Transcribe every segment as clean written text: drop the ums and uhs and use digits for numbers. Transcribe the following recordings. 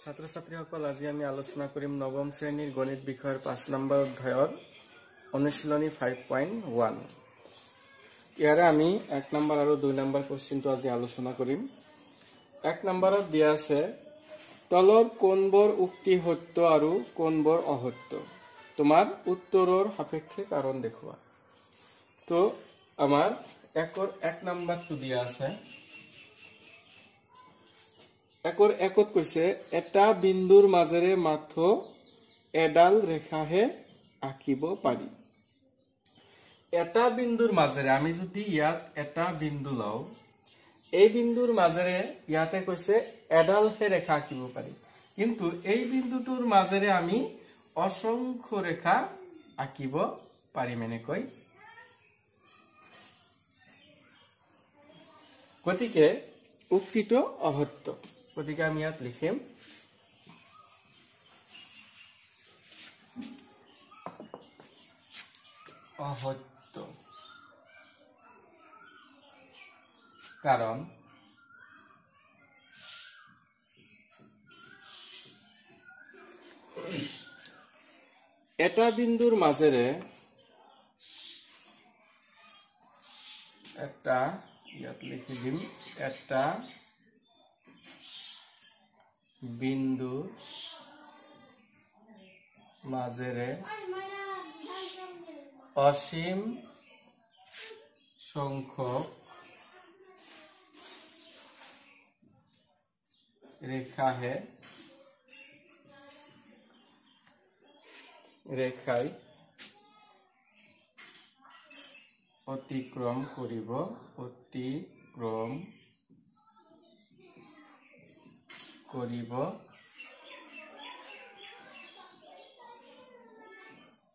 ছাত্ৰ ছাত্ৰীসকল আজি আমি আলোচনা কৰিম নৱম শ্ৰেণীৰ গণিত বিষয়ৰ 5 নম্বৰ অধ্যায়ৰ অনুশীলনী 5.1 ইয়াৰে আমি 1 নম্বৰ আৰু 2 নম্বৰ কোৱেশ্চনটো আজি আলোচনা কৰিম 1 নম্বৰত দিয়া আছে তলৰ কোনবোৰ উক্তি সত্য আৰু কোনবোৰ অসত্য তোমাৰ উত্তৰৰ সাপেক্ষে কাৰণ দেখুৱা তো আমাৰ 1 নম্বৰটো দিয়া আছে একৰ একত কৈছে এটা বিন্দুৰ মাজেৰে মাত্ৰ এডাল ৰেখাহে আঁকিব পাৰি এটা বিন্দুৰ মাজেৰে আমি যদি ইয়াত এটা বিন্দু লও এই বিন্দুৰ মাজেৰে ইয়াতে কৈছে এডালহে ৰেখা আঁকিব পাৰি কিন্তু এই বিন্দুটোৰ মাজেৰে আমি অসংখ্য ৰেখা আঁকিব পাৰিম এনেকৈ গতিকে উক্তিটো অসত্য গতিকে আমি ইয়াত লিখিম অসত্য কাৰণ এটা বিন্দুৰ মাজেৰে এটা ইয়াত লিখি দিম এটা বিন্দু মাজেৰে অসীম সংখ্যক ৰেখাই অতিক্ৰম কৰিব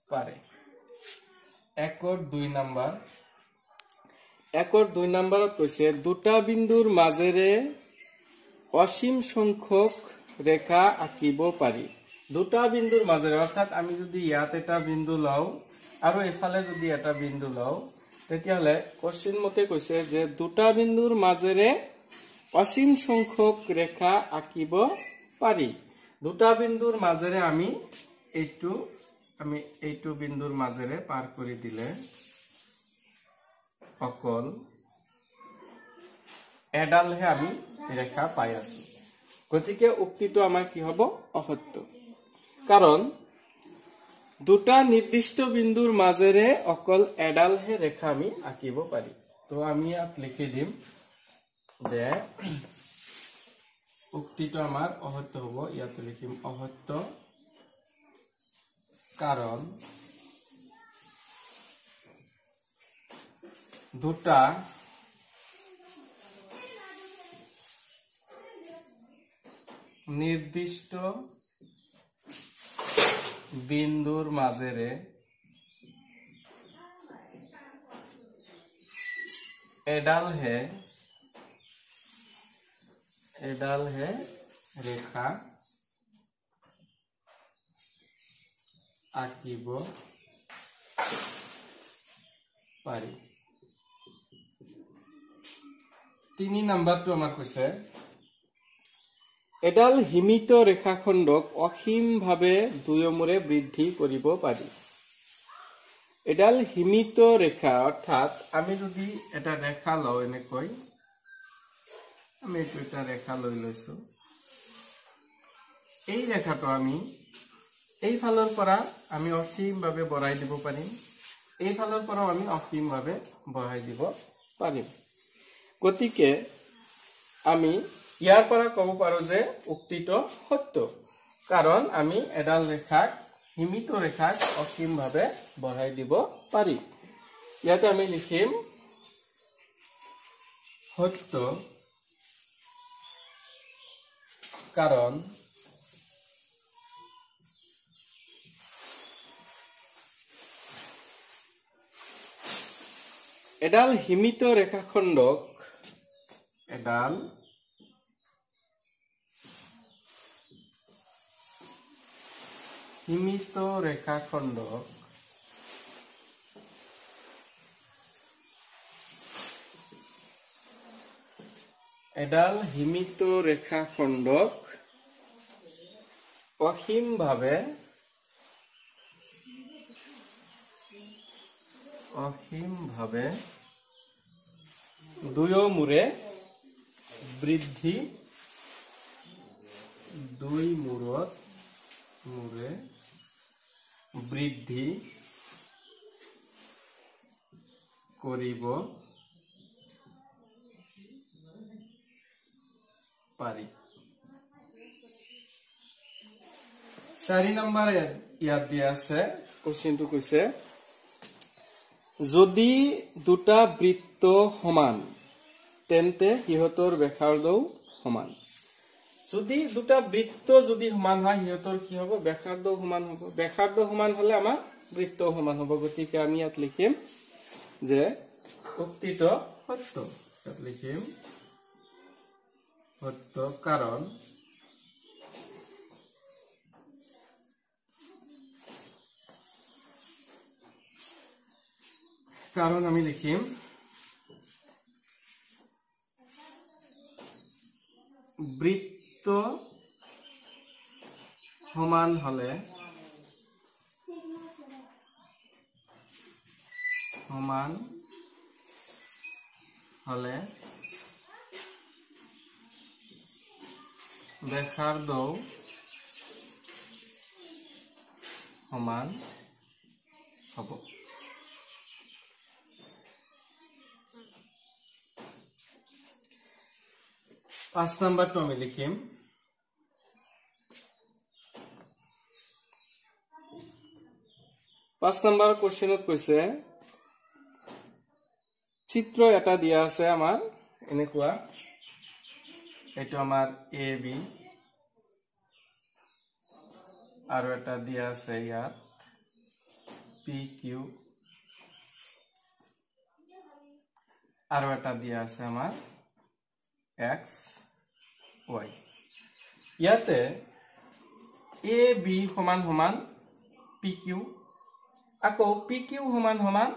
পাৰে একৰ 2 নম্বৰত কৈছে দুটা বিন্দুৰ মাজেৰে অসীম সংখ্যক ৰেখা আঁকিব পাৰি দুটা বিন্দুৰ মাজেৰে অৰ্থাৎ আমি যদি ইয়াত এটা বিন্দু লও আৰু এফালে যদি এটা বিন্দু লও তেতিয়ালে কোশ্চেন মতে কৈছে যে দুটা বিন্দুৰ মাজেৰে অসীম সংখ্যক ৰেখা আঁকিব পাৰি দুটা বিন্দুৰ মাজেৰে আমি এইটো বিন্দুৰ মাজেৰে পাৰ কৰি দিলে অকল এডালহে আমি ৰেখা পাই আছো গতিকে উক্তিটো আমাৰ কি হ'ব অসত্য কাৰণ দুটা নিৰ্দিষ্ট বিন্দুৰ মাজেৰে অকল এডালহে ৰেখা আমি আঁকিব পাৰি তো আমি ইয়াত লিখি দিম যে উক্তিটো আমাৰ অসত্য হ'ব ইয়াত লিখিম অসত্য কাৰণ দুটা নিৰ্দিষ্ট বিন্দুৰ মাজেৰে এডালহে ৰেখা আঁকিব পাৰি 3 নম্বৰটো আমাৰ কৈছে এডাল হিমিত ৰেখাখণ্ডক অসীমভাৱে দুয়মূৰে বৃদ্ধি কৰিব পাৰি এডাল হিমিত ৰেখা অৰ্থাৎ আমি যদি এটা ৰেখা লও এনেকৈ আমি এটা ৰেখা লৈ লৈছো এই ৰেখাটো আমি এই ফালৰ পৰা আমি অসীমভাৱে বঢ়াই দিব পাৰিম এই ফালৰ পৰা আমি অসীমভাৱে বঢ়াই দিব পাৰিম গতিকে আমি ইয়াৰ পৰা ক'ব পাৰো যে উক্তিটো সত্য কাৰণ আমি এডাল ৰেখাক হিমিত ৰেখাক অসীমভাৱে বঢ়াই দিব পাৰি ইয়াতে আমি লিখিম সত্য কাৰণ এডাল হিমিত ৰেখাখণ্ডক এডাল হিমিত ৰেখাখণ্ডক অসীমভাৱে দুয়ো মূৰে বৃদ্ধি দুই মূৰে বৃদ্ধি কৰিব পাৰি। 4 নম্বৰ ইয়াত দিয়া আছে কোশ্চেনটো কৈছে যদি দুটা বৃত্ত সমান তেন্তে সিহঁতৰ ব্যাসাৰ্ধও সমান। যদি দুটা বৃত্ত যদি সমান হয় সিহঁতৰ কি হ'ব ব্যাসাৰ্ধও সমান হ'ব। ব্যাসাৰ্ধ সমান হলে আমাৰ বৃত্তও সমান হ'ব। গতিকে আমি ইয়াত লিখিম যে উক্তিটো সত্য। ইয়াত লিখিম সত্য কাৰণ আমি লিখিম বৃত্ত সমান হলে ব্যাসাৰ্ধও সমান হ'ব। পাঁচ নম্বৰটো আমি লিখিম পাঁচ নম্বৰ কোশ্চেনত কৈছে চিত্ৰ এটা দিয়া আছে আমাৰ এনেকুৱা এইটো আমাৰ এ বি আৰু এটা দিয়া আছে ইয়াত পি কিউ আৰু এটা দিয়া আছে আমাৰ এক্স ওয়াই। ইয়াতে এ বি সমান সমান পি কিউ আকৌ পি কিউ সমান সমান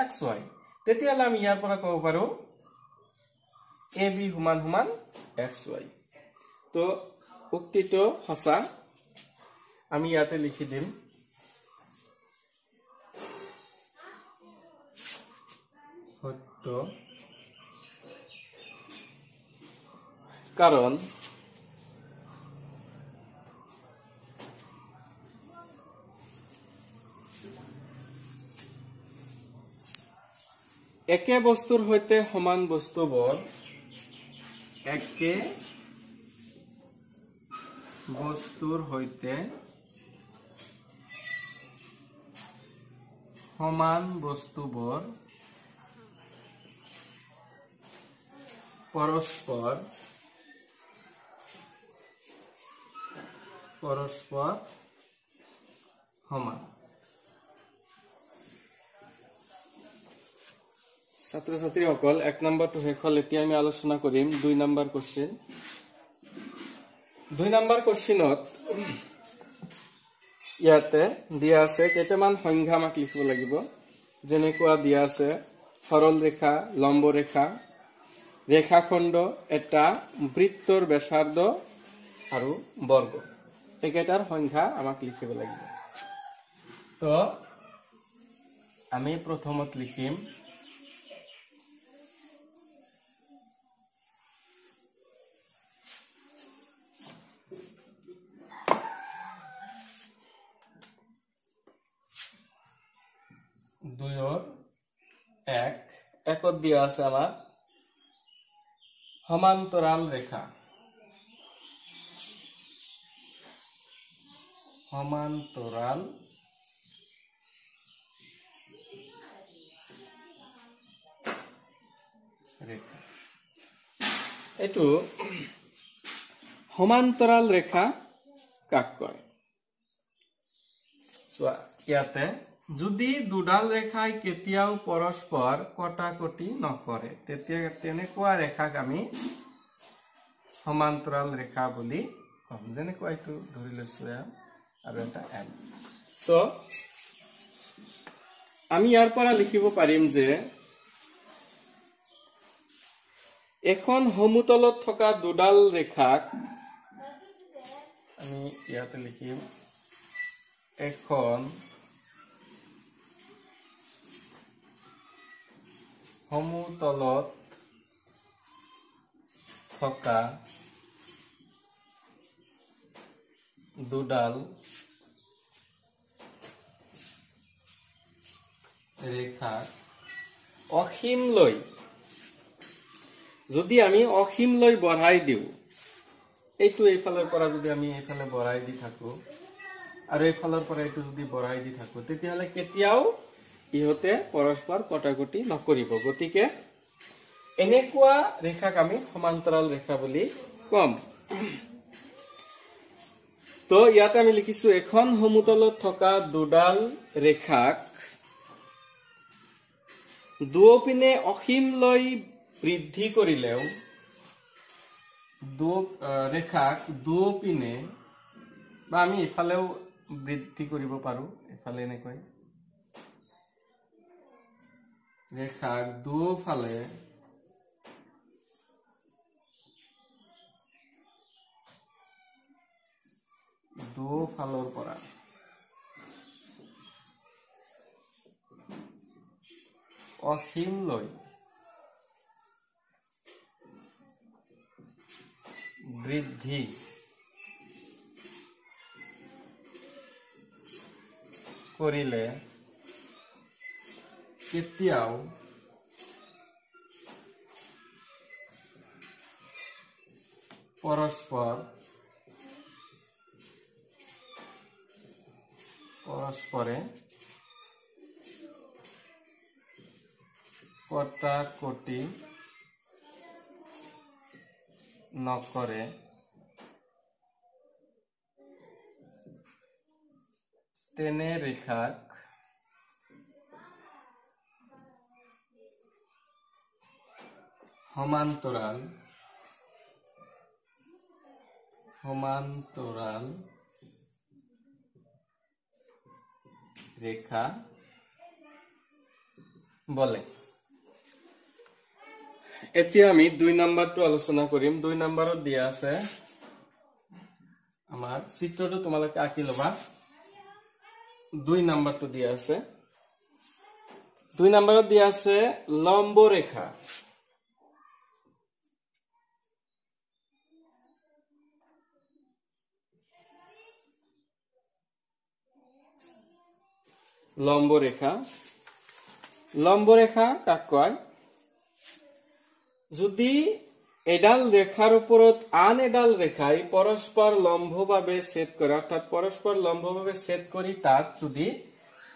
এক্স ওয়াই। তেতিয়াহ'লে আমি ইয়াৰ পৰা ক'ব পাৰো এ বি সমান সমান এক্স ওয়াই। তো উক্তিটো সঁচা। আমি ইয়াতে লিখি দিম সত্য কাৰণ একে বস্তুৰ সৈতে সমান বস্তুবোৰ পৰস্পৰ সমান। ছাত্ৰ ছাত্ৰীসকল 1 নম্বৰটো শেষ হ'ল। এতিয়া আমি আলোচনা কৰিম 2 নম্বৰ কোশ্চেন। 2 নম্বৰ কোশ্চেনত ইয়াতে দিয়া আছে কেইটামান সংখ্যা আমাক লিখিব লাগিব। যেনেকুৱা দিয়া আছে সৰল ৰেখা, লম্ব ৰেখা, ৰেখাখণ্ড, এটা বৃত্তৰ ব্যাসাৰ্ধ আৰু বৰ্গ। এইকেইটাৰ সংখ্যা আমাক লিখিব লাগিব। তো আমি প্ৰথমত লিখিম একত দিয়া আছে আমাৰ সমান্তৰাল ৰেখা। এইটো সমান্তৰাল ৰেখা কাক কয়? ইয়াতে যদি দুডাল ৰেখাই কেতিয়াও পৰস্পৰ কটাকটি নকৰে তেতিয়া তেনেকুৱা ৰেখাক আমি সমান্তৰাল ৰেখা বুলি কম। যেনেকুৱা এইটো ধৰি লৈছো আৰু এটা এম। তো আমি ইয়াৰ পৰা লিখিব পাৰিম যে এখন সমতলত থকা দুডাল ৰেখাক আমি ইয়াতে লিখিম এখন সমতলত থকা দুডাল ৰেখা অসীমলৈ যদি আমি অসীমলৈ বঢ়াই দিও এইটো এইফালৰ পৰা যদি আমি এইফালে বঢ়াই দি থাকো আৰু এইফালৰ পৰা এইটো যদি বঢ়াই দি থাকো তেতিয়াহলে কেতিয়াও ইহতে পৰস্পৰ কটাকটি নকৰিব গতিকে এনেকুৱা ৰেখাক আমি সমান্তৰাল ৰেখা বুলি কম তো ইয়াতে আমি লিখিছো এখন সমতলত থকা দুডাল ৰেখাক দুপিনে অসীমলৈ বৃদ্ধি কৰিলেও ৰেখাক দুপিনে বা আমি ইফালেও বৃদ্ধি কৰিব পাৰো ইফালে এনেকৈ ৰেখাক দুফালে দুফালৰ পৰা অসীমলৈ বৃদ্ধি কৰিলে কেতিয়াও পৰস্পৰে কটাকটি নকৰে তেনে ৰেখাক সমান্তৰাল ৰেখা বলে এতিয়া আমি 2 নম্বৰটো আলোচনা কৰিম 2 নম্বৰত দিয়া আছে আমাৰ চিত্ৰটো তোমালোকে আঁকি লবা 2 নম্বৰটো দিয়া আছে 2 নম্বৰত দিয়া আছে লম্ব ৰেখা লম্ব ৰেখা কাক কয় যদি এডাল ৰেখাৰ ওপৰত আন এডাল ৰেখাই পৰস্পৰ লম্বভাৱে ছেদ কৰে অৰ্থাৎ পৰস্পৰ লম্বভাৱে ছেদ কৰি তাত যদি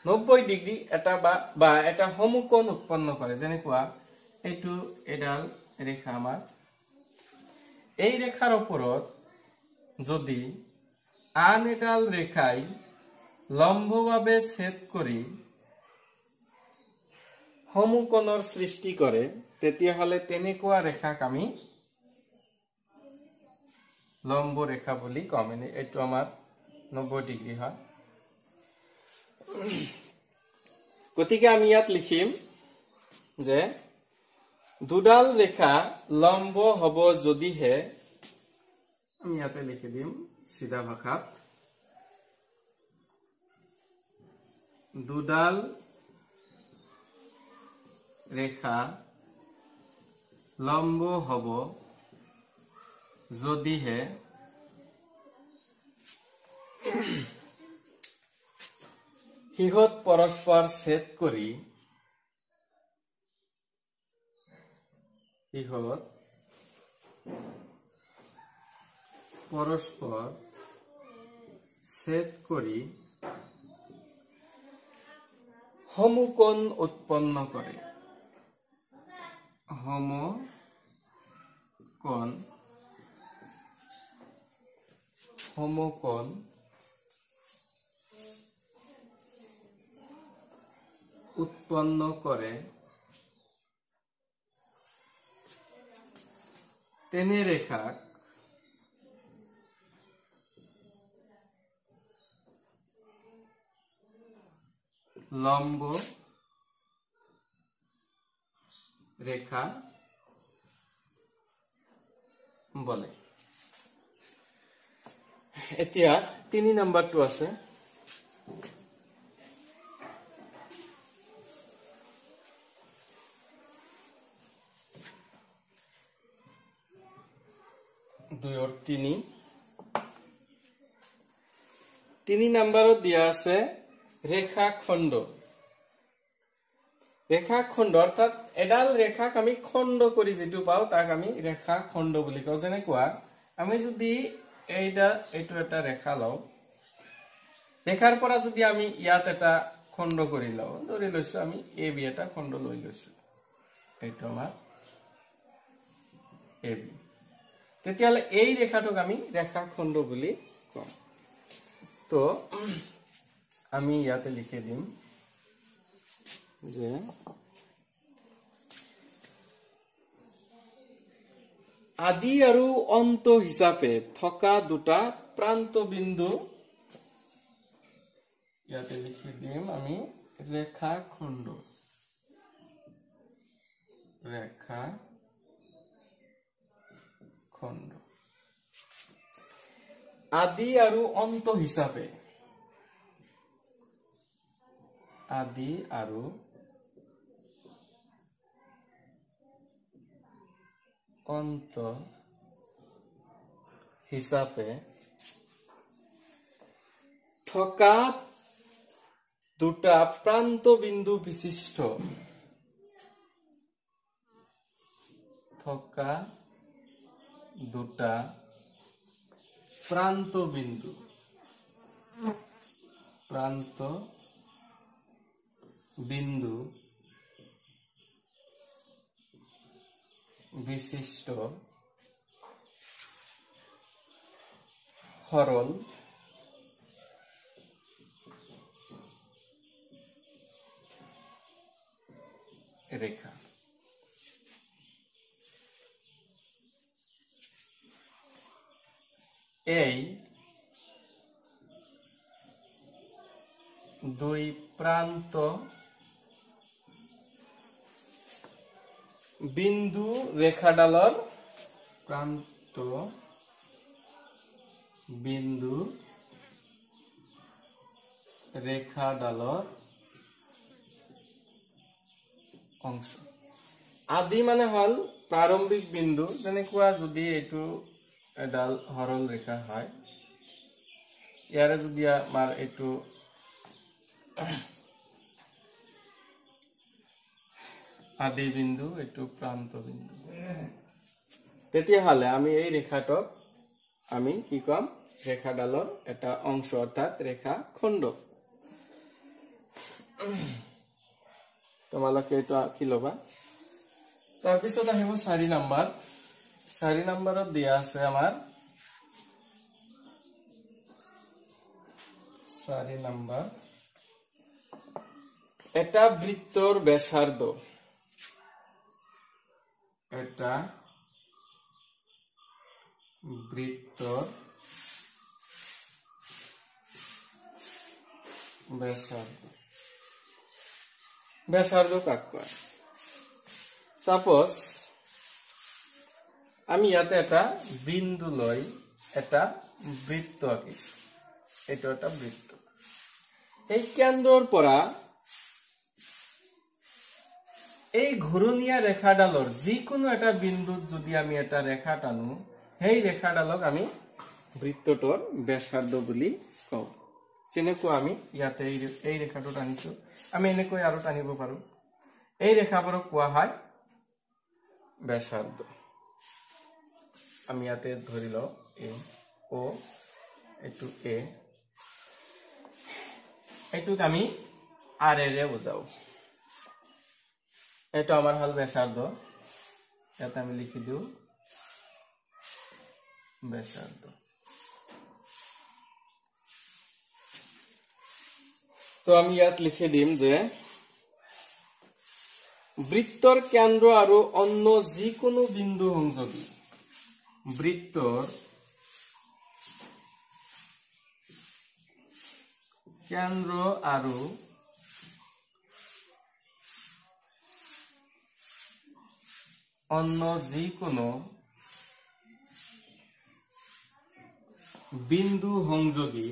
90 ডিগ্ৰী এটা বা এটা সমকোণ উৎপন্ন কৰে যেনেকুৱা এইটো এডাল ৰেখা আমাৰ এই ৰেখাৰ ওপৰত যদি আন এডাল ৰেখাই লম্বভাৱে ছেদ কৰি সমকোণৰ সৃষ্টি কৰে তেতিয়াহলে তেনেকুৱা ৰেখাক আমি লম্ব ৰেখা বুলি কম এইটো আমাৰ 90 ডিগ্ৰী হয় গতিকে আমি ইয়াত লিখিম যে দুডাল ৰেখা লম্ব হ'ব যদিহে আমি ইয়াতে লিখি দিম সিধা ভাষাত দুডাল ৰেখা লম্ব হ'ব যদিহে সিহঁত পৰস্পৰ ছেদ কৰি সমকোণ উৎপন্ন কৰে সমকোণ উৎপন্ন কৰে তেনে ৰেখাক লম্ব ৰেখা বলে এতিয়া 3 নম্বৰটো আছে দুইৰ 3 নম্বৰত দিয়া আছে ৰেখাখণ্ড অৰ্থাৎ এডাল ৰেখাক আমি খণ্ড কৰি যেটো পাও তাক আমি ৰেখাখণ্ড বুলি কও যেনে কোৱা আমি যদি এইটো এটা ৰেখা লও ৰেখাৰ পৰা যদি আমি ইয়াত এটা খণ্ড কৰি লও ধৰি লৈছো আমি এ বি এটা খণ্ড লৈ লৈছো এইটো আমাৰ এ বি তেতিয়ালে এই ৰেখাটোক আমি ৰেখাখণ্ড বুলি কম তো আমি ইয়াতে লিখি দিম যে আদি আৰু অন্ত হিচাপে থকা দুটা প্ৰান্ত বিন্দু ইয়াতে লিখি দিম আমি ৰেখাখণ্ড আদি আৰু অন্ত হিচাপে আদি আৰু অন্ত হিচাপে থকা দুটা প্ৰান্ত বিন্দু বিশিষ্ট থকা দুটা প্ৰান্ত বিন্দু বিশিষ্ট সৰল ৰেখা এই দুই প্ৰান্ত বিন্দু ৰেখাডালৰ প্ৰান্ত বিন্দু ৰেখাডালৰ অংশ আদি মানে হল প্ৰাৰম্ভিক বিন্দু যেনেকুৱা যদি এইটো এডাল সৰল ৰেখা হয় ইয়াৰে যদি আমাৰ এইটো আদি বিন্দু এইটো প্ৰান্ত বিন্দু তেতিয়া হলে আমি এই ৰেখাটোক আমি কি কম ৰেখাডালৰ এটা অংশ অৰ্থাৎ ৰেখাখণ্ড তোমালোকে এইটো আঁকি লবা তাৰ পিছত আহিব 4 নম্বৰ 4 নম্বৰত দিয়া আছে আমাৰ 4 নম্বৰ এটা বৃত্তৰ ব্যাসাৰ্ধ এটা বৃত্তৰ ব্যাসার্ধ কাক কয় সাপোজ আমি ইয়াতে এটা বিন্দু লৈ এটা বৃত্ত আঁকিছো এইটো এটা বৃত্ত এই কেন্দ্ৰৰ পৰা এই ঘূৰণীয়া ৰেখাডালৰ যিকোনো এটা বিন্দুত যদি আমি এটা ৰেখা টানো সেই ৰেখাডালক আমি বৃত্তটোৰ ব্যাসাৰ্ধ বুলি কওঁ যেনেকৈ আমি ইয়াতে এই ৰেখাটো টানিছো আমি এনেকৈ আৰু টানিব পাৰো এই ৰেখাবোৰক কোৱা হয় ব্যাসাৰ্ধ আমি ইয়াতে ধৰি লও এ ও এটো এ এটোক আমি আর এ বুঝাও এটা আমার হল ব্যাসার্ধ এটা আমি লিখি দিও ব্যাসার্ধ তো আমি ইয়াত লিখি দিম যে বৃত্তৰ কেন্দ্ৰ আৰু অন্য যিকোনো বিন্দু সংযোগী বৃত্তৰ কেন্দ্ৰ আৰু অন্য যিকোনো বিন্দু সংযোগী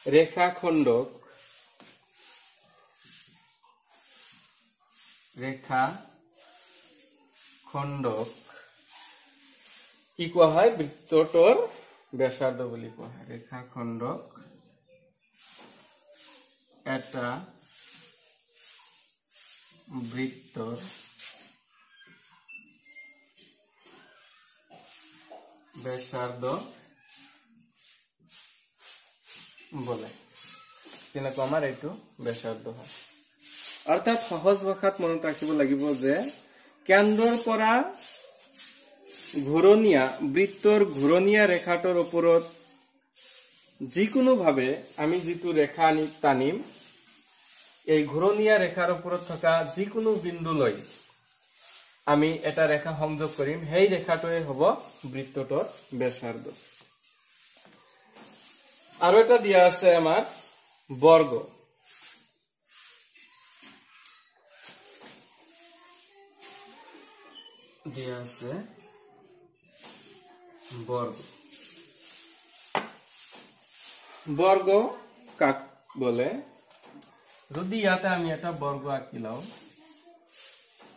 ৰেখাখণ্ডক কি কোৱা হয় বৃত্তটোৰ ব্যাসাৰ্ধ বুলি কোৱা হয় ৰেখাখণ্ডক এটা বৃত্তৰ ব্যাসাৰ্ধ বলে যেনেকৈ আমাৰ এইটো ব্যাসাৰ্ধ হয় অৰ্থাৎ সহজ ভাষাত মনত ৰাখিব লাগিব যে কেন্দ্ৰৰ পৰা ঘূৰণীয়া বৃত্তৰ ঘূৰণীয়া ৰেখাটোৰ ওপৰত যিকোনো ভাৱে আমি যিটো ৰেখা টানিম এই ঘূৰণীয়া ৰেখাৰ ওপৰত থকা যিকোনো বিন্দুলৈ আমি এটা ৰেখা সংযোগ কৰিম সেই ৰেখাটোৱে হ'ব বৃত্তটোৰ ব্যাসাৰ্ধ আৰু এটা দিয়া আছে আমাৰ বৰ্গ দিয়া আছে বৰ্গ কাক বলে যদি ইয়াতে আমি এটা বৰ্গ আঁকি লও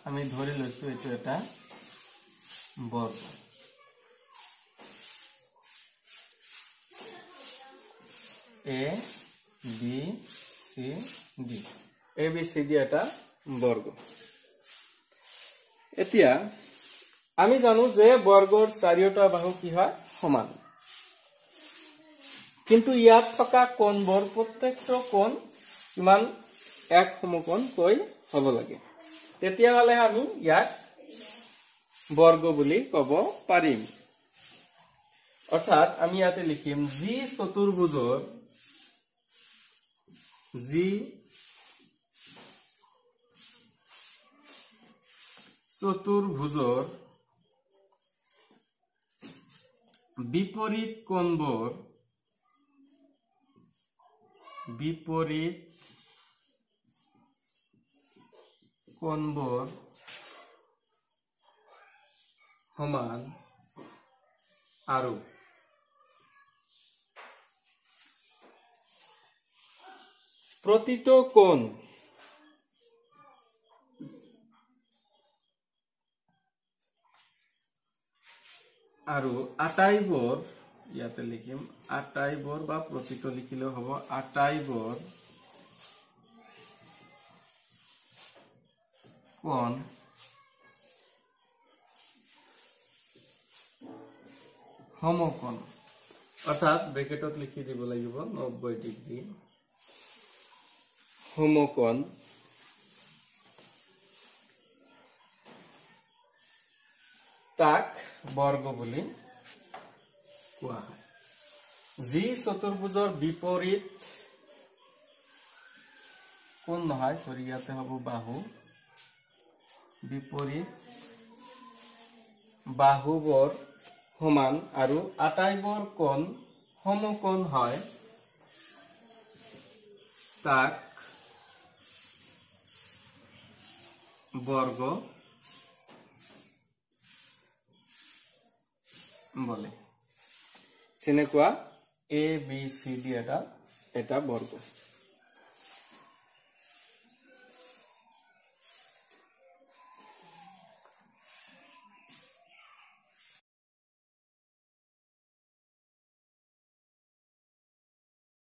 আমি ধৰি লৈছো এটো এটা বৰ্গ এ বি সি ডি এটা বৰ্গ এতিয়া আমি জানো যে বৰ্গৰ চাৰিওটা বাহু কি হয় সমান কিন্তু ইয়াত থকা কোণবোৰ প্ৰত্যেকটো কোণ কিমান এক সমকোণ কৈ হ'ব লাগে তেতিয়া হলে আমি ইয়াক বর্গ বুলি ক'ব পাৰিম অৰ্থাৎ আমি ইয়াতে লিখিম জি চতুৰ্ভুজৰ বিপৰীত কোণবোৰ সমান আৰু প্ৰতিটো কোণ আৰু আটাইবোৰ ইয়াতে লিখিম আটাইবোৰ বা প্ৰতিটো লিখিলে হ'ব আটাইবোৰ কোণ সমকোণ অৰ্থাৎ ব্ৰেকেটত লিখি দিব লাগিব 90 ডিগ্ৰী সমকোণ তাক বৰ্গ বুলি কোৱা হয় যি চতুৰ্ভুজৰ বিপৰীত কোণ নহয় সৰি ইয়াতে হ'ব বাহু বিপৰীত বাহুবোৰ সমান আৰু আটাইবোৰ কোণ সমকোণ হয় তাক বৰ্গ বলে যেনেকুৱা এ বি সি ডি এটা বৰ্গ